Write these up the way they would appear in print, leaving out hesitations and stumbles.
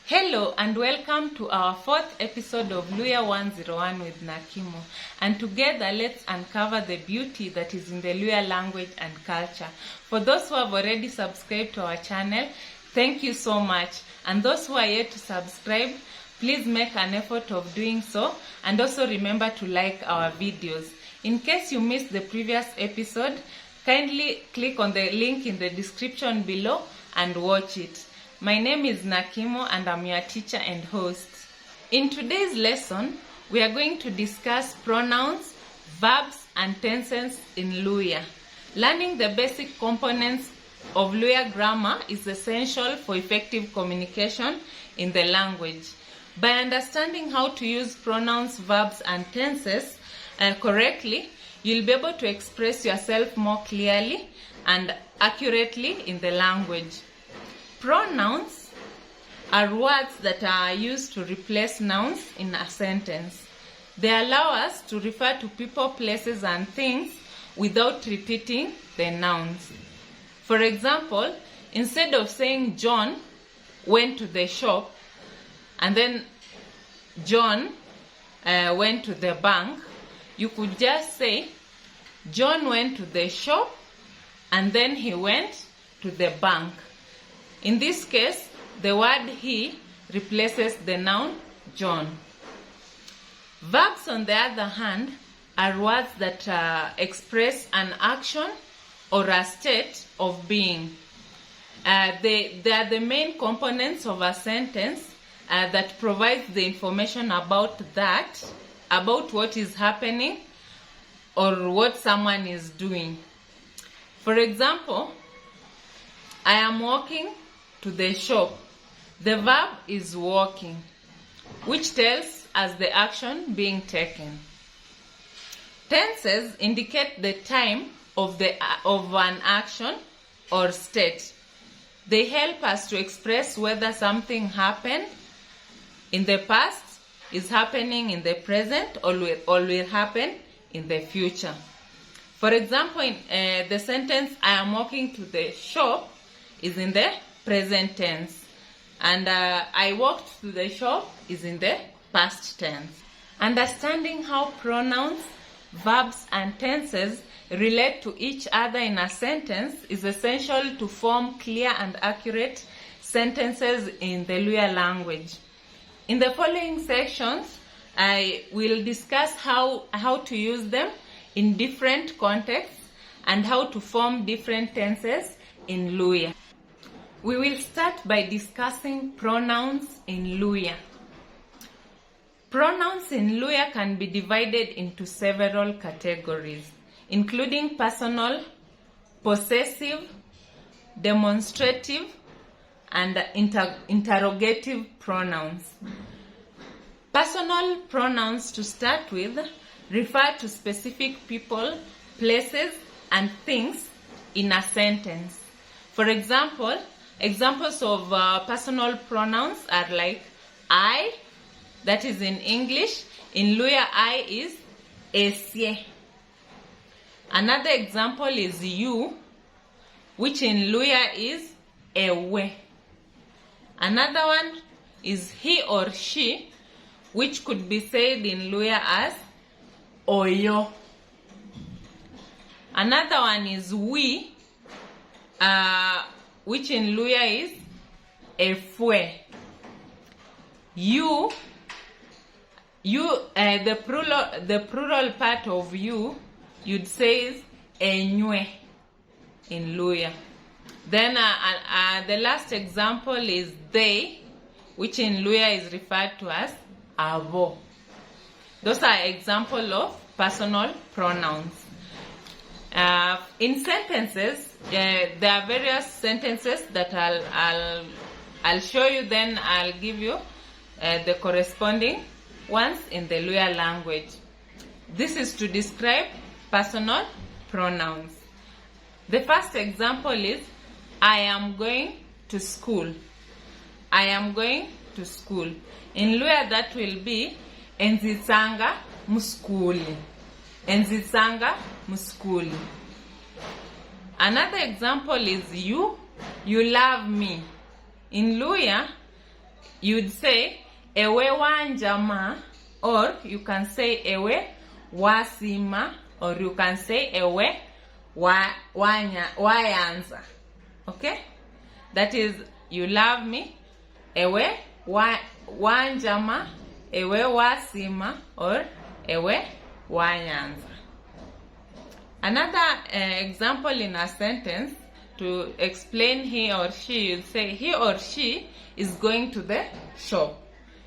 Hello and welcome to our fourth episode of Luhya 101 with Nakimo. And together let's uncover the beauty that is in the Luhya language and culture. For those who have already subscribed to our channel, thank you so much. And those who are yet to subscribe, please make an effort of doing so. And also remember to like our videos. In case you missed the previous episode, kindly click on the link in the description below and watch it. My name is Nakimo and I'm your teacher and host. In today's lesson, we are going to discuss pronouns, verbs, and tenses in Luhya. Learning the basic components of Luhya grammar is essential for effective communication in the language. By understanding how to use pronouns, verbs, and tenses correctly, you'll be able to express yourself more clearly and accurately in the language. Pronouns are words that are used to replace nouns in a sentence. They allow us to refer to people, places, and things without repeating the nouns. For example, instead of saying John went to the shop and then John went to the bank, you could just say John went to the shop and then he went to the bank. In this case, the word he replaces the noun John. Verbs, on the other hand, are words that express an action or a state of being. They are the main components of a sentence that provides the information about what is happening or what someone is doing. For example, I am walking to the shop. The verb is walking, which tells us the action being taken. Tenses indicate the time of an action or state. They help us to express whether something happened in the past, is happening in the present, or will happen in the future. For example, in the sentence, I am walking to the shop is in the present tense, and I walked to the shop is in the past tense. Understanding how pronouns, verbs, and tenses relate to each other in a sentence is essential to form clear and accurate sentences in the Luhya language. In the following sections, I will discuss how to use them in different contexts and how to form different tenses in Luhya. We will start by discussing pronouns in Luhya. Pronouns in Luhya can be divided into several categories, including personal, possessive, demonstrative, and interrogative pronouns. Personal pronouns, to start with, refer to specific people, places, and things in a sentence. For example, examples of personal pronouns are like I, that is in English. In Luhya, I is esie. Another example is you, which in Luhya is ewe. Another one is he or she, which could be said in Luhya as oyo. Another one is we, which in Luhya is efwe. You, the plural part of you, you'd say is enywe in Luhya. Then the last example is they, which in Luhya is referred to as avo. Those are examples of personal pronouns. In sentences, there are various sentences that I'll show you, then I'll give you the corresponding ones in the Luhya language. This is to describe personal pronouns. The first example is I am going to school. I am going to school. In Luhya that will be enzitsanga muskuli. Enzitsanga muskuli. Another example is you love me. In Luhya, you'd say ewe wanjama, or you can say ewe wasima, or you can say ewe wayanza. Okay? That is, you love me, ewe wanjama, ewe wasima, or ewe wanyanza. Another example in a sentence to explain he or she, you'll say he or she is going to the shop.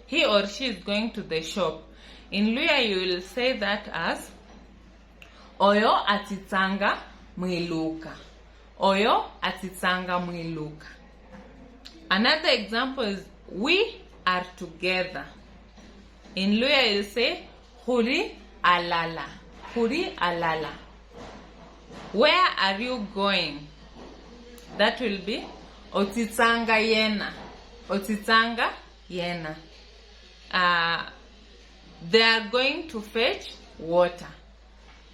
He or she is going to the shop. In Luhya, you will say that as oyo atitsanga mwiluka. Oyo atitsanga mwiluka. Another example is we are together. In Luhya, you'll say huri alala. Huri alala. Where are you going? That will be otitsanga yena. Otitsanga yena. They are going to fetch water.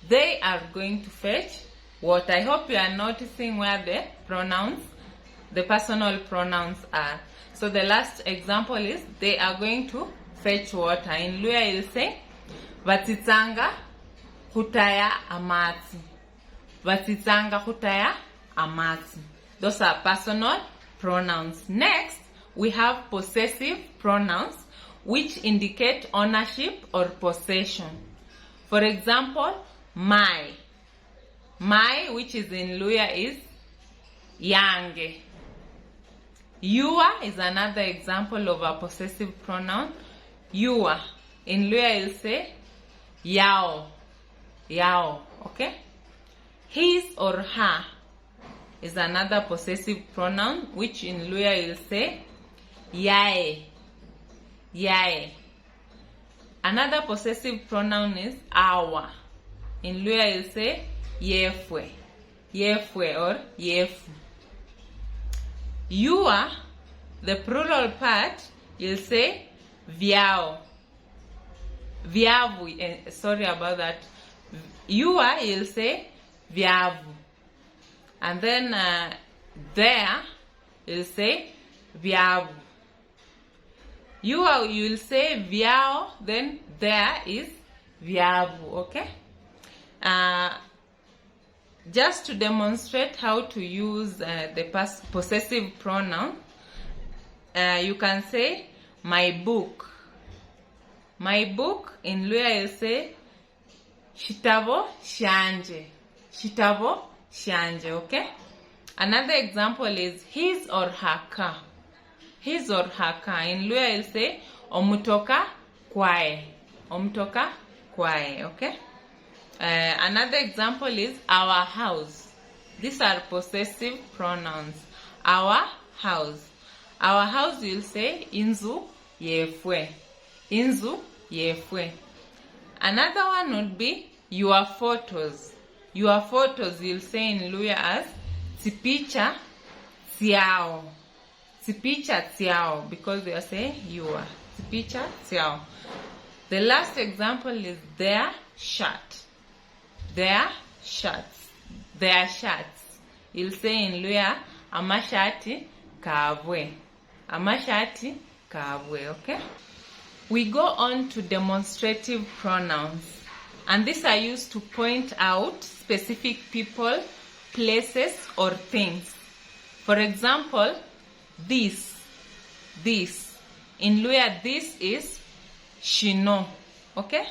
They are going to fetch water. I hope you are noticing where the pronouns, the personal pronouns are. So the last example is they are going to fetch water. In Luhya, you'll say vatitsanga hutaya amatsi. Vatitsanga hutaya amatsi. Those are personal pronouns. Next, we have possessive pronouns, which indicate ownership or possession. For example, my. My, which is in Luhya, is yange. Your is another example of a possessive pronoun. Your. In Luhya, you'll say yao. Yao. Okay? His or her is another possessive pronoun, which in Luhya you'll say yae. Yae. Another possessive pronoun is our. In Luhya you'll say yefwe. Yefwe or yefu. Yua, the plural part, you'll say vyao. Vyavu. Sorry about that. Yua, you'll say vyavu. And then there, you'll say vyavu. You'll say vyao, then there is vyavu. Okay? Just to demonstrate how to use the possessive pronoun, you can say my book. My book, in Luhya you say shitabo shanje. Shitabo shanje, okay? Another example is his or her car. His or her car. In Luhya you say omutoka kwae. Omutoka kwae, okay? Another example is our house. These are possessive pronouns. Our house. Our house you'll say inzu yefwe. Inzu yefwe. Another one would be your photos. Your photos you'll say in Luhya as tipicha tsiao. Tipicha tsiao, because they are saying your. Tipicha tsiao. The last example is their shirt. Their shirts. Their shirts. You'll say in Luhya amashati kavwe. Amashati kavwe, okay? We go on to demonstrative pronouns. And these are used to point out specific people, places, or things. For example, this. In Luhya, this is shino. Okay?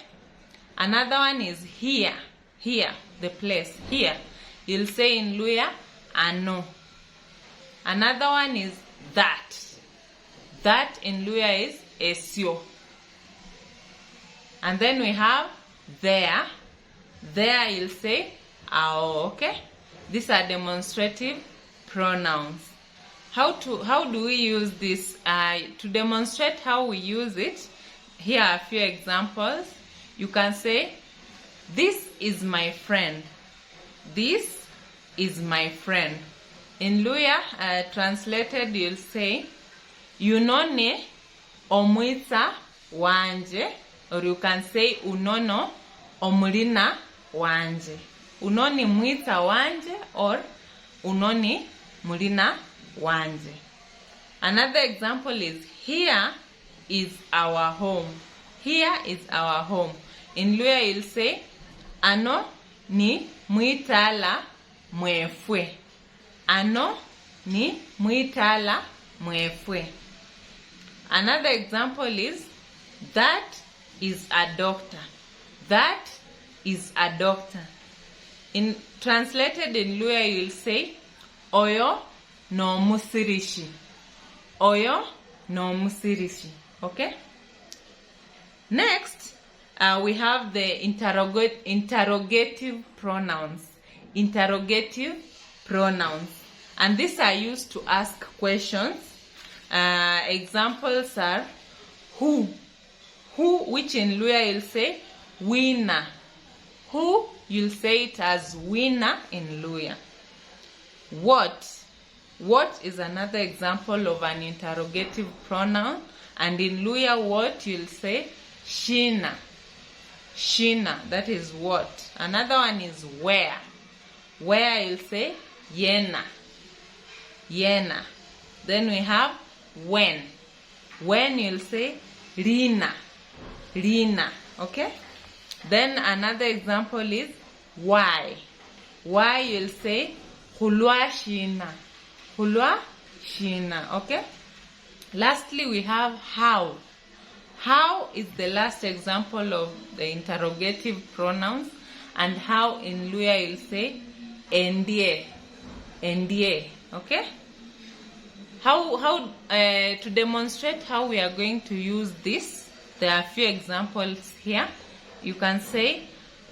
Another one is here. Here, the place. Here. You'll say in Luhya, ano. Another one is that. That in Luhya is esyo. And then we have there. There you'll say ao, okay? These are demonstrative pronouns. How do we use this? To demonstrate how we use it, here are a few examples. You can say, this is my friend. This is my friend. In Luhya, translated, you'll say, yunone omwitsa wanje, or you can say unono omulina wanje. Unoni mwitsa wanje or unoni mulina wanje. Another example is here is our home. Here is our home. In Luya you'll say, ano ni mwitala mwefwe. Ano ni mwitala mwefwe. Another example is, that is a doctor. That is a doctor. Translated in Luya you'll say, oyo no musirishi. Oyo no musirishi. Okay? Next, we have the interrogative pronouns. Interrogative pronouns. And these are used to ask questions. Examples are who. Who, which in Luya you'll say winner. Who, you'll say it as winner in Luya. What. What is another example of an interrogative pronoun. And in Luya, what, you'll say shina. Shina, that is what. Another one is where. Where, you'll say yena. Yena. Then we have when. When, you'll say rina. Rina. Okay? Then another example is why. Why, you'll say hulwa shina. Hulwa shina. Okay? Lastly, we have how. How is the last example of the interrogative pronouns. And how in Luya you'll say endie. Endie. Okay? How to demonstrate how we are going to use this, there are a few examples here. You can say,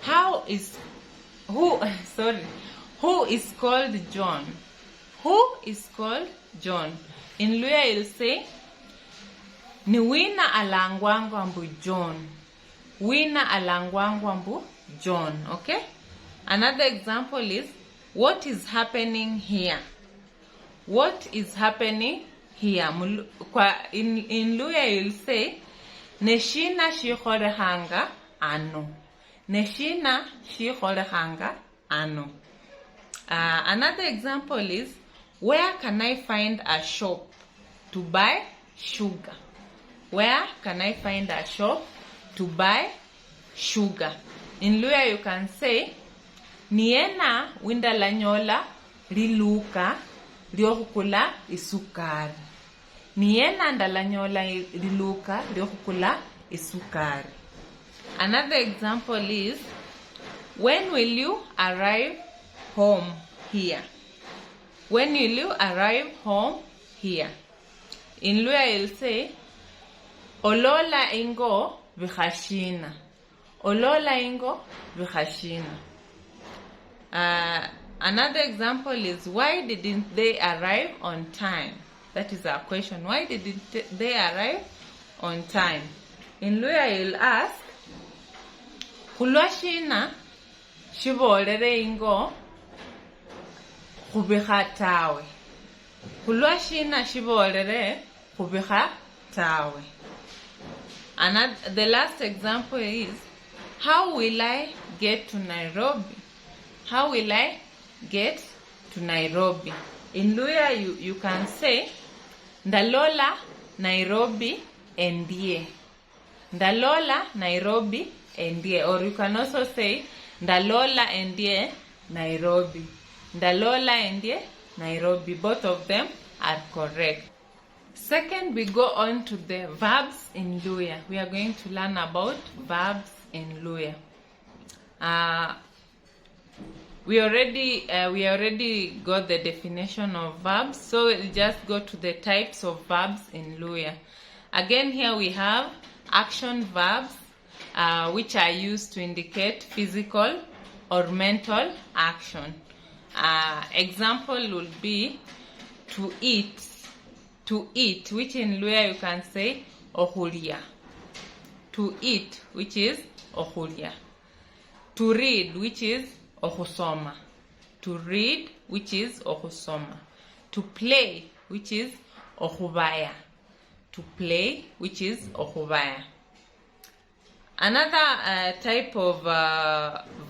who is called John? Who is called John? In Luya you'll say, ni wina alangwangwa mbu John. Wina alangwangwa mbu John. Okay? Another example is, what is happening here? What is happening here? In Luya you'll say, neshina shihorehanga ano. Neshina shihorehanga ano. Another example is, where can I find a shop to buy sugar? Where can I find a shop to buy sugar? In Luya you can say, niena winda lanyola riluka riokukula isukari. Niena ndalanyola riluka riokukula isukari. Another example is, when will you arrive home here? When will you arrive home here? In Luya you'll say, olola ingo vihashina. Olola ingo vihashina. Another example is, why didn't they arrive on time? That is our question. Why didn't they arrive on time? In Luya you'll ask, hulwashina shibolere ingo kubiha tawe. Hulwashina shibolere kubiha tawe. The last example is, how will I get to Nairobi? How will I get to Nairobi? In Luya you can say, ndalola Nairobi endie. Ndalola Nairobi endie. Or you can also say, ndalola endie Nairobi. Ndalola endie Nairobi. Both of them are correct. Second, we go on to the verbs in Luya. We are going to learn about verbs in Luya. We already got the definition of verbs, so we'll just go to the types of verbs in Luya. Again, here we have action verbs, which are used to indicate physical or mental action. Example would be to eat. To eat, which in Luya you can say ohulia. To eat, which is ohulia. To read, which is ohusoma. To read, which is ohusoma. To play, which is ohubaya. To play, which is ohubaya. Another type of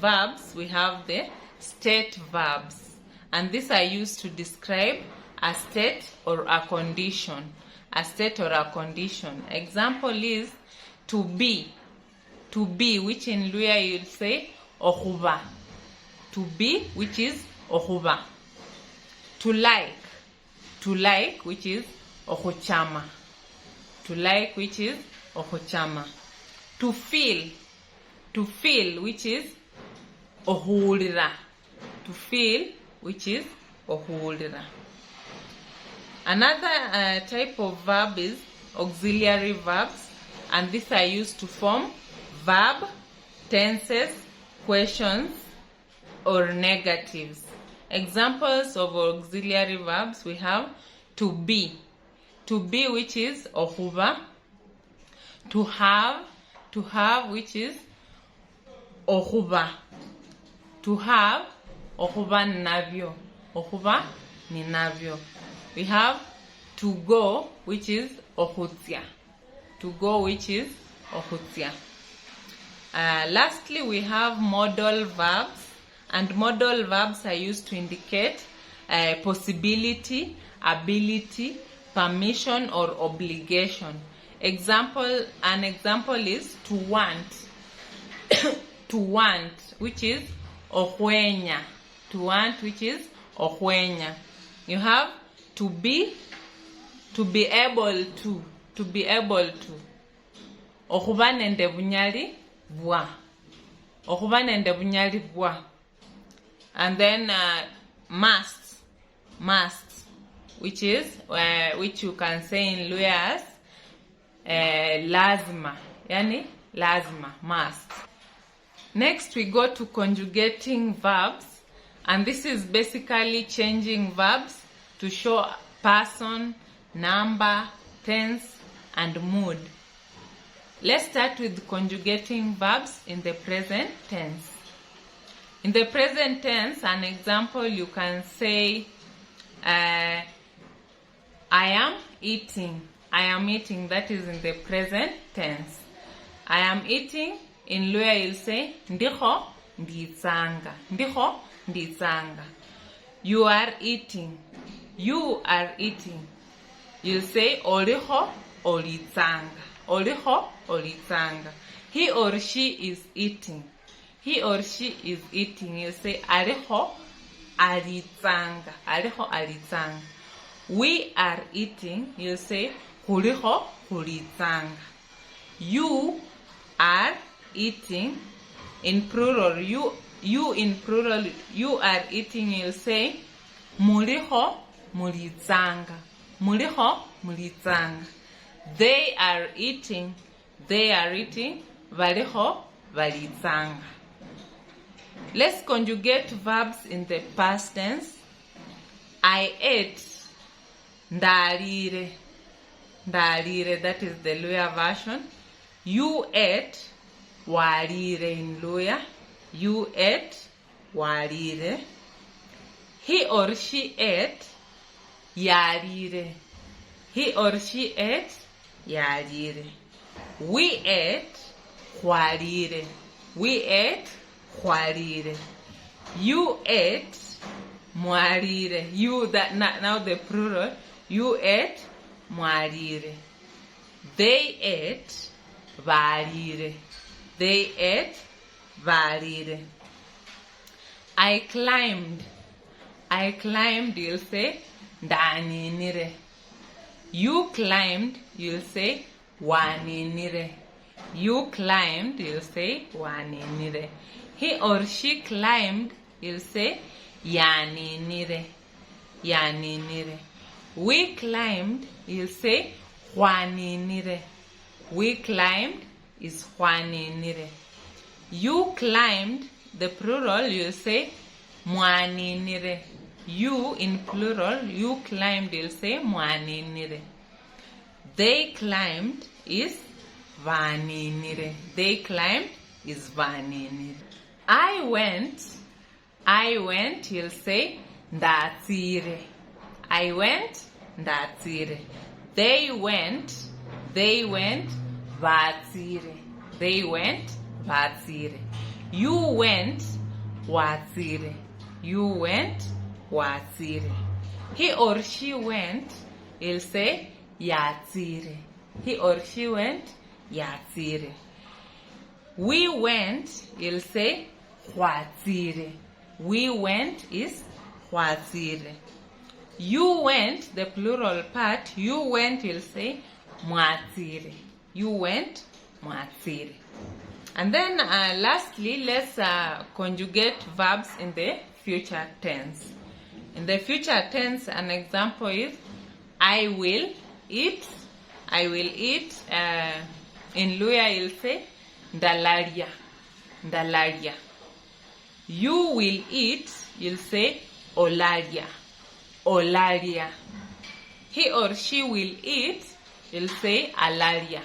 verbs, we have the state verbs. And these are used to describe a state or a condition. a state or a condition. Example is to be. To be, which in Luhya you'll say ohuba. To be, which is ohuba. To like, which is ohuchama. To like, which is ohuchama. To feel, which is ohulira. To feel, which is ohulira. Another type of verb is auxiliary verbs, and these are used to form verb, tenses, questions, or negatives. Examples of auxiliary verbs, we have to be, which is ohuba. To have, which is ohuba. To have, ohuba ninavyo. Ohuba ninavyo. We have to go, which is ohutia. To go, which is ohutia. Lastly, we have modal verbs, and modal verbs are used to indicate possibility, ability, permission, or obligation. An example is to want. To want, which is ohwenya. To want, which is ohwenya. You have to be able to. To be able to. Ohuba nende bunyali bwa. Ohuba nende bunyali bwa. And then must, which is which you can say in Luhya as lazima. Yani lazima, must. Next we go to conjugating verbs, and this is basically changing verbs to show person, number, tense, and mood. Let's start with conjugating verbs in the present tense. In the present tense, an example, you can say, I am eating. I am eating, that is in the present tense. I am eating, in Luhya you'll say, ndiho nditsanga. Ndiho nditsanga. You are eating. You are eating. You'll say, oliho olitsanga. Oliho olitsanga. He or she is eating. He or she is eating. You say, ariho alitsanga. Ariho alitsanga. We are eating. You say, huliho hulitsanga. You are eating. In plural, you in plural, you are eating. You say, muliho mulitsanga. Muliho mulitsanga. They are eating. They are eating. Valiho valitsanga. Let's conjugate verbs in the past tense. I ate. Ndarire. Ndarire, that is the Luhya version. You ate. Warire in Luhya. You ate. Warire. He or she ate. Yarire. He or she ate. Yarire. We ate. Warire. We ate. Warire. You ate. Mwarire. You, that now the plural. You ate. Mwarire. They ate. Varire. They ate. Varire. I climbed. I climbed, you'll say, ndaninire. You climbed, you'll say, waninire. You climbed, you'll say, waninire. He or she climbed, you'll say, yaninire. Yaninire. We climbed, you'll say, hwaninire. We climbed is hwaninire. You climbed, the plural, you'll say, mwaninire. You in plural, you climbed, you'll say mwaninire. They climbed is vaninire. They climbed is vaninire. I went, you'll say ndatsire. I went, ndatsire. They went, vatsire. They went, vatsire. You went, watsire. You went, watsire. He or she went, he'll say yatsire. He or she went yatsire. We went, you'll say hwatsire. We went is hwatsire. You went, the plural part, you went, you'll say mwatsire. You went mwatsire. And then lastly, let's conjugate verbs in the future tense. In the future tense, an example is I will eat. I will eat. In Luhya, you'll say ndalaria. Ndalaria. You will eat. You'll say olaria. Olaria. He or she will eat. You'll say alaria.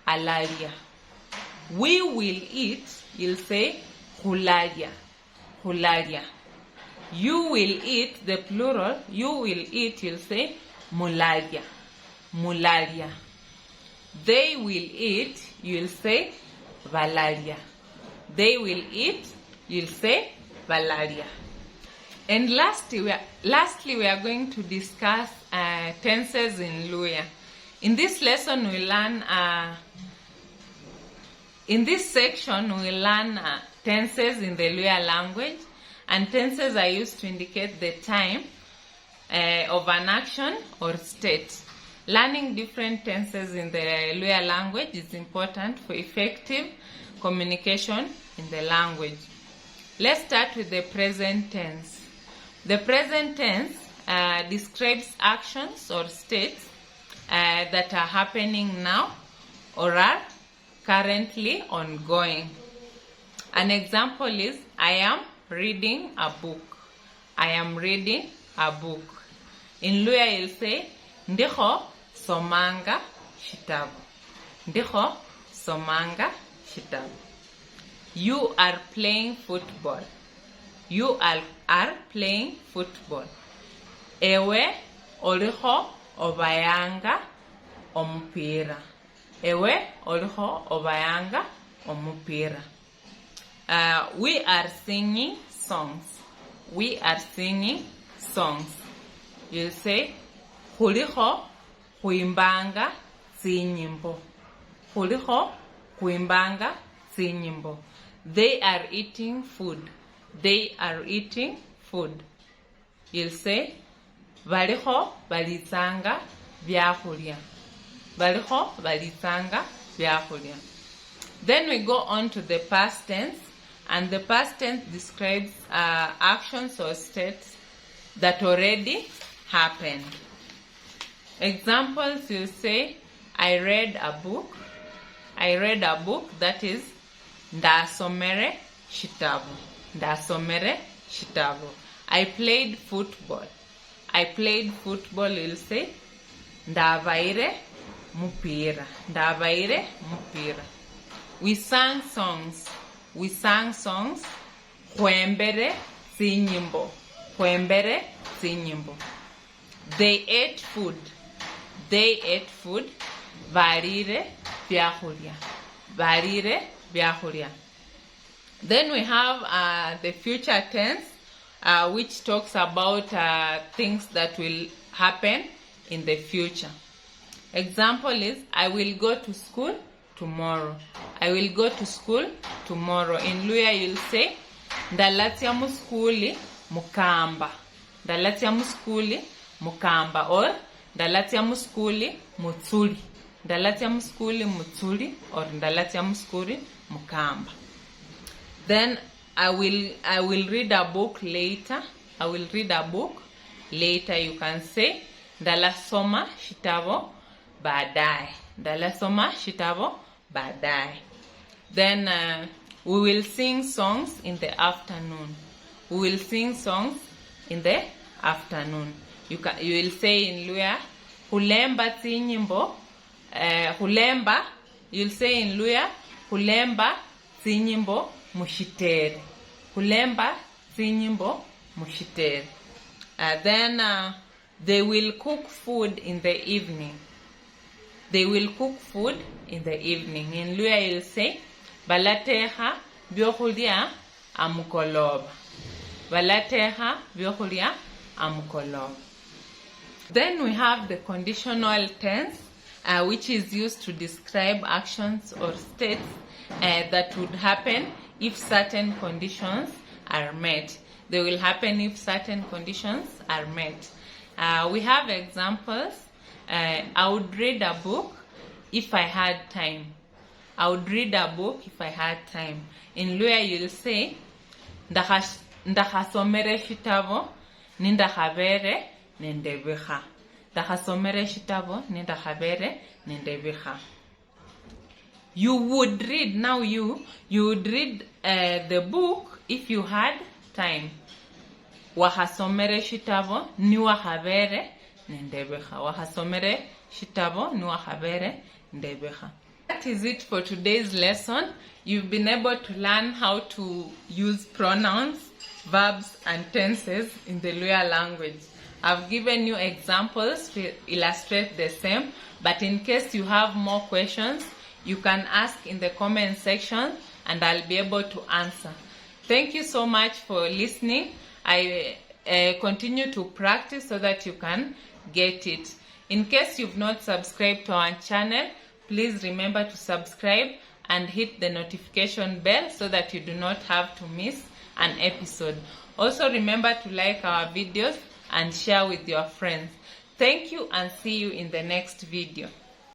Alaria. We will eat. You'll say hularia. Hularia. You will eat, the plural, you will eat, you'll say mularia. Mularia. They will eat, you'll say valaria. They will eat, you'll say valaria. And lastly, we are going to discuss tenses in Luhya. In this lesson, we learn, in this section, we learn tenses in the Luhya language. And tenses are used to indicate the time of an action or state. Learning different tenses in the Luhya language is important for effective communication in the language. Let's start with the present tense. The present tense describes actions or states that are happening now or are currently ongoing. An example is I am reading a book. I am reading a book. In Luhya, you'll say ndiho somanga shitabu. Ndiho somanga shitabu. You are playing football. You are playing football. Ewe oliho obayanga omupira. Ewe oliho obayanga omupira. We are singing songs. We are singing songs. You'll say huliho huimbanga sinyimbo. Huliho huimbanga sinyimbo. They are eating food. They are eating food. You'll say baliho balizanga byakulya. Baliho balizanga byakulya. Then we go on to the past tense, and the past tense describes actions or states that already happened. Examples, you say, I read a book. I read a book, that is, ndasomere shitabu. Ndasomere shitabu. I played football. I played football, you'll say, ndavaire mupira. Ndavaire mupira. We sang songs. We sang songs. Hwembere sinyimbo. Hwembere sinyimbo. They ate food. They ate food. Varire byakulya. Varire byakulya. Then we have the future tense, which talks about things that will happen in the future. Example is, I will go to school tomorrow. I will go to school tomorrow. In Luhya, you'll say, ndalatya mu skuli mukamba. Ndalatya mu skuli mukamba, or ndalatya mu skuli mutsuli. Ndalatya mu skuli mutsuli, or ndalatya mu skuli mukamba. Then I will read a book later. I will read a book later. You can say ndalasoma shitabo baadaye. Ndalasoma shitabo baadaye. Then we will sing songs in the afternoon. We will sing songs in the afternoon. You will say in Luhya hulemba tsinyimbo. Hulemba, you'll say in Luhya hulemba tsinyimbo mushitere. Hulemba tsinyimbo mushitere. Then they will cook food in the evening. They will cook food in the evening. In Luhya, you'll say balateha byokulya amukoloba. Balateha byokulya amukoloba. Then we have the conditional tense, which is used to describe actions or states that would happen if certain conditions are met. They will happen if certain conditions are met. We have examples. I would read a book if I had time. I would read a book if I had time. In Luhya, you'll say, ndakasomere shitabo nindakhabere nendebiha. Ndakasomere shitabo nindakhabere nendebiha. You would read, now you would read the book if you had time. Wahasomere shitabo niwahabere nendebiha. Wahasomere shitabo niwahabere nendebiha. That is it for today's lesson. You've been able to learn how to use pronouns, verbs, and tenses in the Luhya language. I've given you examples to illustrate the same, but in case you have more questions, you can ask in the comment section and I'll be able to answer. Thank you so much for listening. I continue to practice so that you can get it. In case you've not subscribed to our channel, please remember to subscribe and hit the notification bell so that you do not have to miss an episode. Also remember to like our videos and share with your friends. Thank you and see you in the next video.